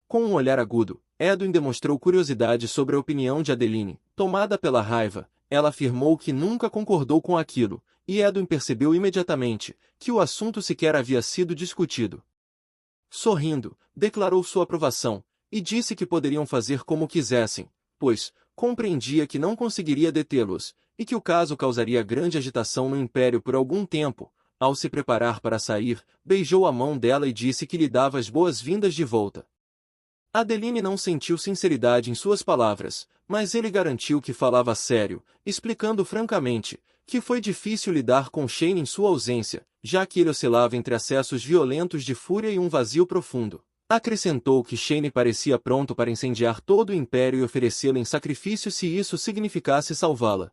Com um olhar agudo, Edwin demonstrou curiosidade sobre a opinião de Adeline. Tomada pela raiva, ela afirmou que nunca concordou com aquilo, e Edwin percebeu imediatamente que o assunto sequer havia sido discutido. Sorrindo, declarou sua aprovação, e disse que poderiam fazer como quisessem, pois compreendia que não conseguiria detê-los, e que o caso causaria grande agitação no Império por algum tempo. Ao se preparar para sair, beijou a mão dela e disse que lhe dava as boas-vindas de volta. Adeline não sentiu sinceridade em suas palavras, mas ele garantiu que falava sério, explicando francamente que foi difícil lidar com Shane em sua ausência, já que ele oscilava entre acessos violentos de fúria e um vazio profundo. Acrescentou que Shane parecia pronto para incendiar todo o Império e oferecê-la em sacrifício se isso significasse salvá-la.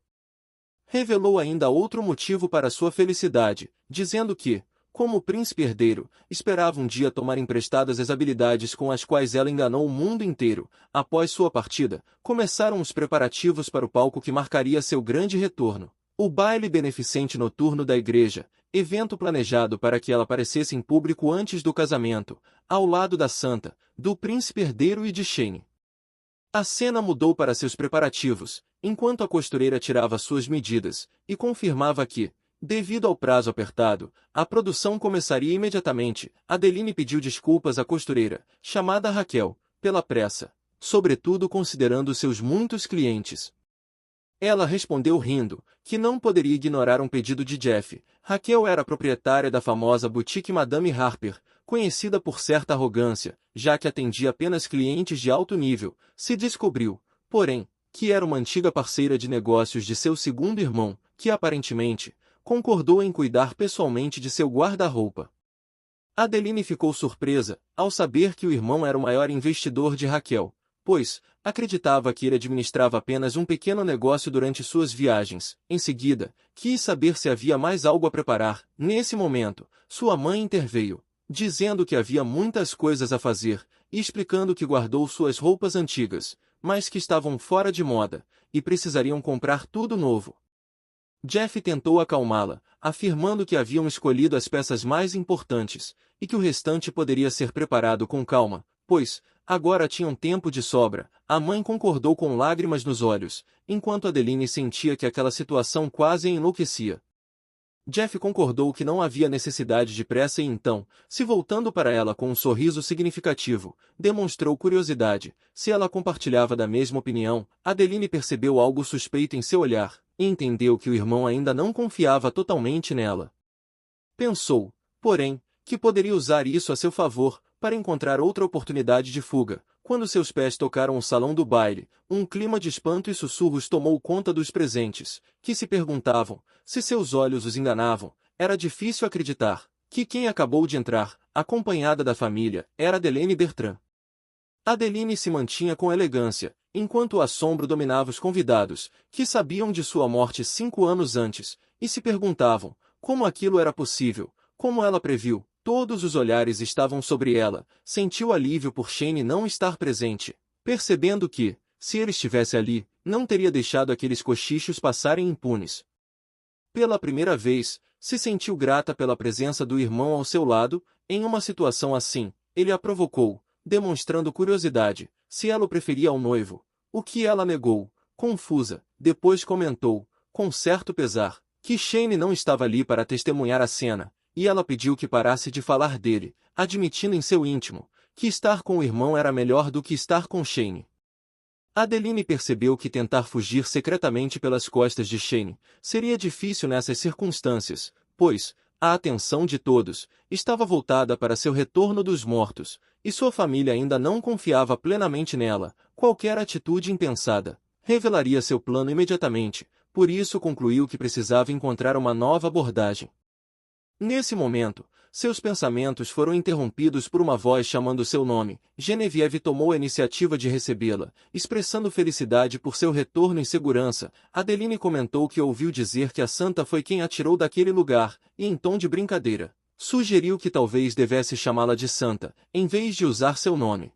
Revelou ainda outro motivo para sua felicidade, dizendo que, como príncipe herdeiro, esperava um dia tomar emprestadas as habilidades com as quais ela enganou o mundo inteiro. Após sua partida, começaram os preparativos para o palco que marcaria seu grande retorno: o baile beneficente noturno da igreja, evento planejado para que ela aparecesse em público antes do casamento, ao lado da santa, do príncipe herdeiro e de Shane. A cena mudou para seus preparativos, enquanto a costureira tirava suas medidas, e confirmava que, devido ao prazo apertado, a produção começaria imediatamente. Adeline pediu desculpas à costureira, chamada Raquel, pela pressa, sobretudo considerando seus muitos clientes. Ela respondeu rindo, que não poderia ignorar um pedido de Jeff. Raquel era proprietária da famosa boutique Madame Harper, conhecida por certa arrogância, já que atendia apenas clientes de alto nível. Se descobriu, porém, que era uma antiga parceira de negócios de seu segundo irmão, que aparentemente concordou em cuidar pessoalmente de seu guarda-roupa. Adeline ficou surpresa ao saber que o irmão era o maior investidor de Raquel, pois acreditava que ele administrava apenas um pequeno negócio durante suas viagens. Em seguida, quis saber se havia mais algo a preparar. Nesse momento, sua mãe interveio, dizendo que havia muitas coisas a fazer, e explicando que guardou suas roupas antigas, mas que estavam fora de moda, e precisariam comprar tudo novo. Jeff tentou acalmá-la, afirmando que haviam escolhido as peças mais importantes, e que o restante poderia ser preparado com calma, pois agora tinham tempo de sobra. A mãe concordou com lágrimas nos olhos, enquanto Adeline sentia que aquela situação quase a enlouquecia. Jeff concordou que não havia necessidade de pressa e então, se voltando para ela com um sorriso significativo, demonstrou curiosidade. Se ela compartilhava da mesma opinião, Adeline percebeu algo suspeito em seu olhar, e entendeu que o irmão ainda não confiava totalmente nela. Pensou, porém, que poderia usar isso a seu favor, para encontrar outra oportunidade de fuga. Quando seus pés tocaram o salão do baile, um clima de espanto e sussurros tomou conta dos presentes, que se perguntavam se seus olhos os enganavam. Era difícil acreditar que quem acabou de entrar, acompanhada da família, era Adelaine Bertrand. Adeline se mantinha com elegância, enquanto o assombro dominava os convidados, que sabiam de sua morte 5 anos antes, e se perguntavam como aquilo era possível, como ela previu. Todos os olhares estavam sobre ela. Sentiu alívio por Shane não estar presente, percebendo que, se ele estivesse ali, não teria deixado aqueles cochichos passarem impunes. Pela primeira vez, se sentiu grata pela presença do irmão ao seu lado. Em uma situação assim, ele a provocou, demonstrando curiosidade, se ela o preferia ao noivo, o que ela negou, confusa. Depois comentou, com certo pesar, que Shane não estava ali para testemunhar a cena, e ela pediu que parasse de falar dele, admitindo em seu íntimo que estar com o irmão era melhor do que estar com Shane. Adeline percebeu que tentar fugir secretamente pelas costas de Shane seria difícil nessas circunstâncias, pois a atenção de todos estava voltada para seu retorno dos mortos, e sua família ainda não confiava plenamente nela. Qualquer atitude impensada revelaria seu plano imediatamente, por isso concluiu que precisava encontrar uma nova abordagem. Nesse momento, seus pensamentos foram interrompidos por uma voz chamando seu nome. Genevieve tomou a iniciativa de recebê-la, expressando felicidade por seu retorno em segurança. Adeline comentou que ouviu dizer que a santa foi quem a tirou daquele lugar, e em tom de brincadeira, sugeriu que talvez devesse chamá-la de santa, em vez de usar seu nome.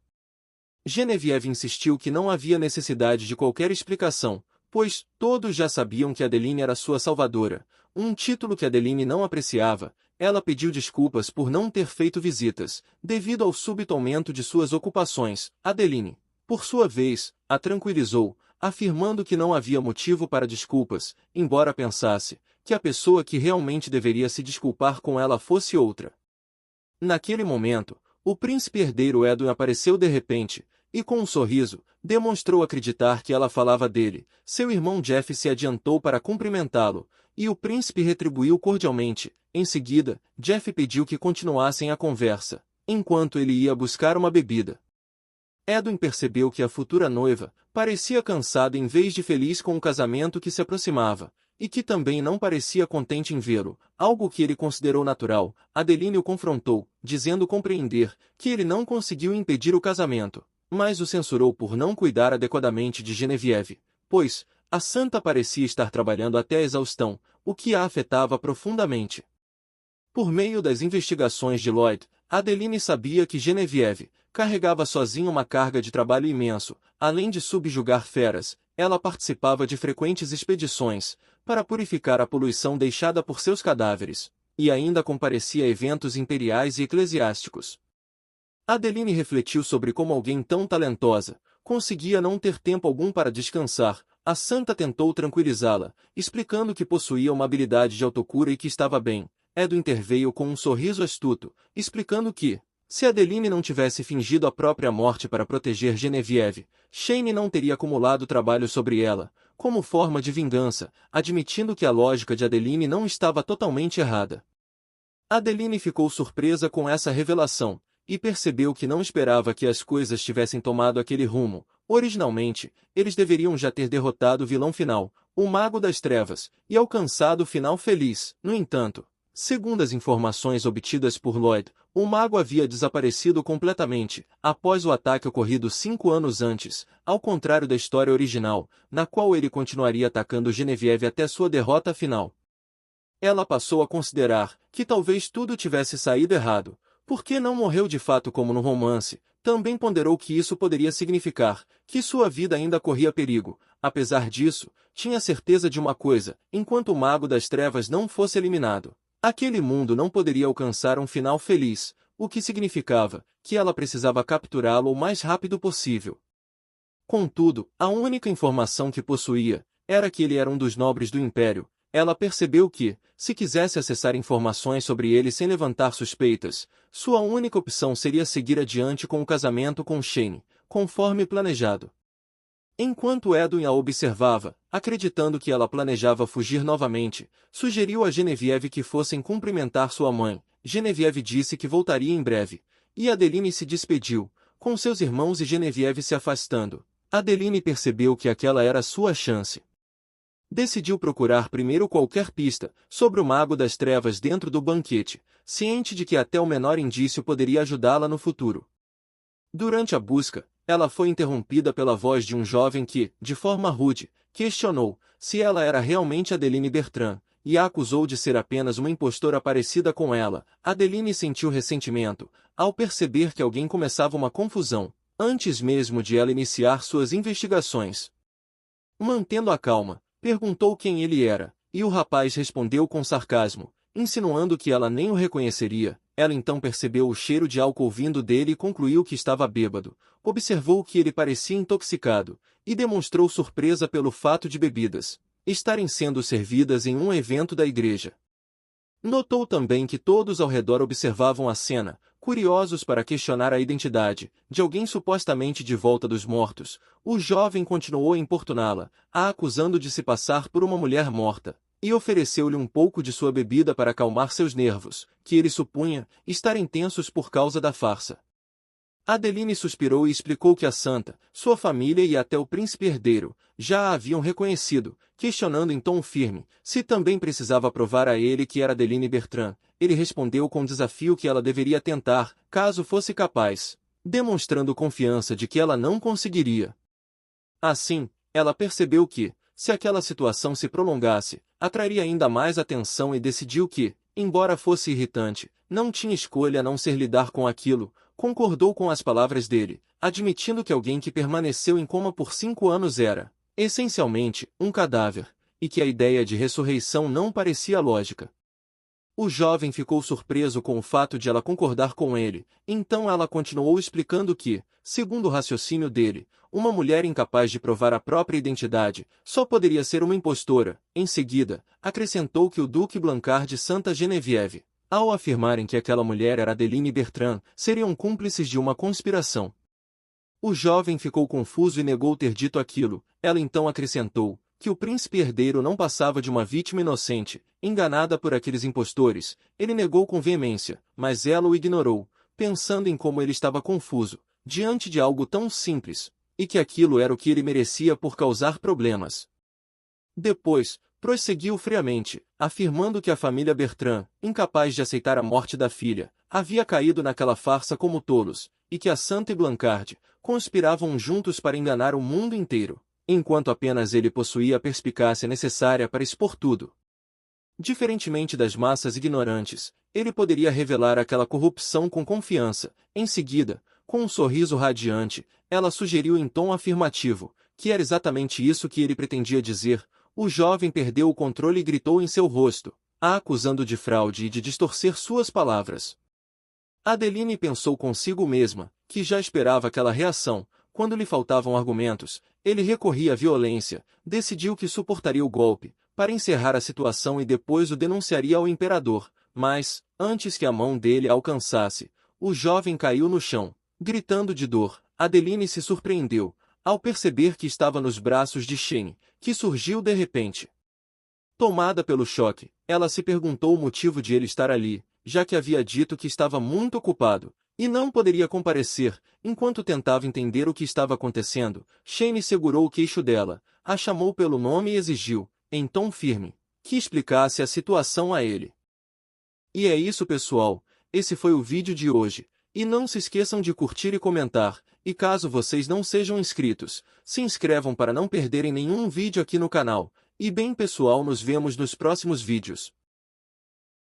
Genevieve insistiu que não havia necessidade de qualquer explicação, pois todos já sabiam que Adeline era sua salvadora, um título que Adeline não apreciava. Ela pediu desculpas por não ter feito visitas, devido ao súbito aumento de suas ocupações. Adeline, por sua vez, a tranquilizou, afirmando que não havia motivo para desculpas, embora pensasse que a pessoa que realmente deveria se desculpar com ela fosse outra. Naquele momento, o príncipe herdeiro Edwin apareceu de repente, e com um sorriso, demonstrou acreditar que ela falava dele. Seu irmão Jeff se adiantou para cumprimentá-lo, e o príncipe retribuiu cordialmente. Em seguida, Jeff pediu que continuassem a conversa, enquanto ele ia buscar uma bebida. Edwin percebeu que a futura noiva parecia cansada em vez de feliz com o casamento que se aproximava, e que também não parecia contente em vê-lo, algo que ele considerou natural. Adeline o confrontou, dizendo compreender que ele não conseguiu impedir o casamento, mas o censurou por não cuidar adequadamente de Genevieve, pois a santa parecia estar trabalhando até a exaustão, o que a afetava profundamente. Por meio das investigações de Lloyd, Adeline sabia que Genevieve carregava sozinha uma carga de trabalho imenso. Além de subjugar feras, ela participava de frequentes expedições para purificar a poluição deixada por seus cadáveres, e ainda comparecia a eventos imperiais e eclesiásticos. Adeline refletiu sobre como alguém tão talentosa conseguia não ter tempo algum para descansar. A santa tentou tranquilizá-la, explicando que possuía uma habilidade de autocura e que estava bem. Edwin interveio com um sorriso astuto, explicando que, se Adeline não tivesse fingido a própria morte para proteger Genevieve, Shane não teria acumulado trabalho sobre ela, como forma de vingança, admitindo que a lógica de Adeline não estava totalmente errada. Adeline ficou surpresa com essa revelação, e percebeu que não esperava que as coisas tivessem tomado aquele rumo. Originalmente, eles deveriam já ter derrotado o vilão final, o Mago das Trevas, e alcançado o final feliz. No entanto, segundo as informações obtidas por Lloyd, o mago havia desaparecido completamente, após o ataque ocorrido 5 anos antes, ao contrário da história original, na qual ele continuaria atacando Genevieve até sua derrota final. Ela passou a considerar que talvez tudo tivesse saído errado, porque não morreu de fato como no romance. Também ponderou que isso poderia significar que sua vida ainda corria perigo. Apesar disso, tinha certeza de uma coisa: enquanto o Mago das Trevas não fosse eliminado, aquele mundo não poderia alcançar um final feliz, o que significava que ela precisava capturá-lo o mais rápido possível. Contudo, a única informação que possuía era que ele era um dos nobres do Império, ela percebeu que, se quisesse acessar informações sobre ele sem levantar suspeitas, sua única opção seria seguir adiante com o casamento com Shane, conforme planejado. Enquanto Edwin a observava, acreditando que ela planejava fugir novamente, sugeriu a Genevieve que fossem cumprimentar sua mãe. Genevieve disse que voltaria em breve, e Adeline se despediu, com seus irmãos e Genevieve se afastando. Adeline percebeu que aquela era sua chance. Decidiu procurar primeiro qualquer pista sobre o Mago das Trevas dentro do banquete, ciente de que até o menor indício poderia ajudá-la no futuro. Durante a busca, ela foi interrompida pela voz de um jovem que, de forma rude, questionou se ela era realmente Adeline Bertrand, e a acusou de ser apenas uma impostora parecida com ela. Adeline sentiu ressentimento, ao perceber que alguém começava uma confusão, antes mesmo de ela iniciar suas investigações. Mantendo a calma, perguntou quem ele era, e o rapaz respondeu com sarcasmo, insinuando que ela nem o reconheceria. Ela então percebeu o cheiro de álcool vindo dele e concluiu que estava bêbado. Observou que ele parecia intoxicado, e demonstrou surpresa pelo fato de bebidas estarem sendo servidas em um evento da igreja. Notou também que todos ao redor observavam a cena, curiosos para questionar a identidade de alguém supostamente de volta dos mortos. O jovem continuou a importuná-la, a acusando de se passar por uma mulher morta, e ofereceu-lhe um pouco de sua bebida para acalmar seus nervos, que ele supunha estarem tensos por causa da farsa. Adeline suspirou e explicou que a santa, sua família e até o príncipe herdeiro, já a haviam reconhecido, questionando em tom firme, se também precisava provar a ele que era Adeline Bertrand. Ele respondeu com desafio que ela deveria tentar, caso fosse capaz, demonstrando confiança de que ela não conseguiria. Assim, ela percebeu que, se aquela situação se prolongasse, atrairia ainda mais atenção e decidiu que, embora fosse irritante, não tinha escolha a não ser lidar com aquilo. Concordou com as palavras dele, admitindo que alguém que permaneceu em coma por 5 anos era, essencialmente, um cadáver, e que a ideia de ressurreição não parecia lógica. O jovem ficou surpreso com o fato de ela concordar com ele, então ela continuou explicando que, segundo o raciocínio dele, uma mulher incapaz de provar a própria identidade só poderia ser uma impostora. Em seguida, acrescentou que o Duque Blancard de Santa Genevieve, ao afirmarem que aquela mulher era Adeline Bertrand, seriam cúmplices de uma conspiração. O jovem ficou confuso e negou ter dito aquilo. Ela então acrescentou que o príncipe herdeiro não passava de uma vítima inocente, enganada por aqueles impostores. Ele negou com veemência, mas ela o ignorou, pensando em como ele estava confuso, diante de algo tão simples, e que aquilo era o que ele merecia por causar problemas. Depois, prosseguiu friamente, afirmando que a família Bertrand, incapaz de aceitar a morte da filha, havia caído naquela farsa como tolos, e que a Santa e Blancard conspiravam juntos para enganar o mundo inteiro, enquanto apenas ele possuía a perspicácia necessária para expor tudo. Diferentemente das massas ignorantes, ele poderia revelar aquela corrupção com confiança. Em seguida, com um sorriso radiante, ela sugeriu em tom afirmativo, que era exatamente isso que ele pretendia dizer. O jovem perdeu o controle e gritou em seu rosto, a acusando de fraude e de distorcer suas palavras. Adeline pensou consigo mesma, que já esperava aquela reação. Quando lhe faltavam argumentos, ele recorria à violência, decidiu que suportaria o golpe, para encerrar a situação e depois o denunciaria ao imperador. Mas, antes que a mão dele a alcançasse, o jovem caiu no chão, gritando de dor. Adeline se surpreendeu, ao perceber que estava nos braços de Shane, que surgiu de repente. Tomada pelo choque, ela se perguntou o motivo de ele estar ali, já que havia dito que estava muito ocupado, e não poderia comparecer. Enquanto tentava entender o que estava acontecendo, Shane segurou o queixo dela, a chamou pelo nome e exigiu, em tom firme, que explicasse a situação a ele. E é isso, pessoal, esse foi o vídeo de hoje. E não se esqueçam de curtir e comentar, e caso vocês não sejam inscritos, se inscrevam para não perderem nenhum vídeo aqui no canal. E bem pessoal, nos vemos nos próximos vídeos.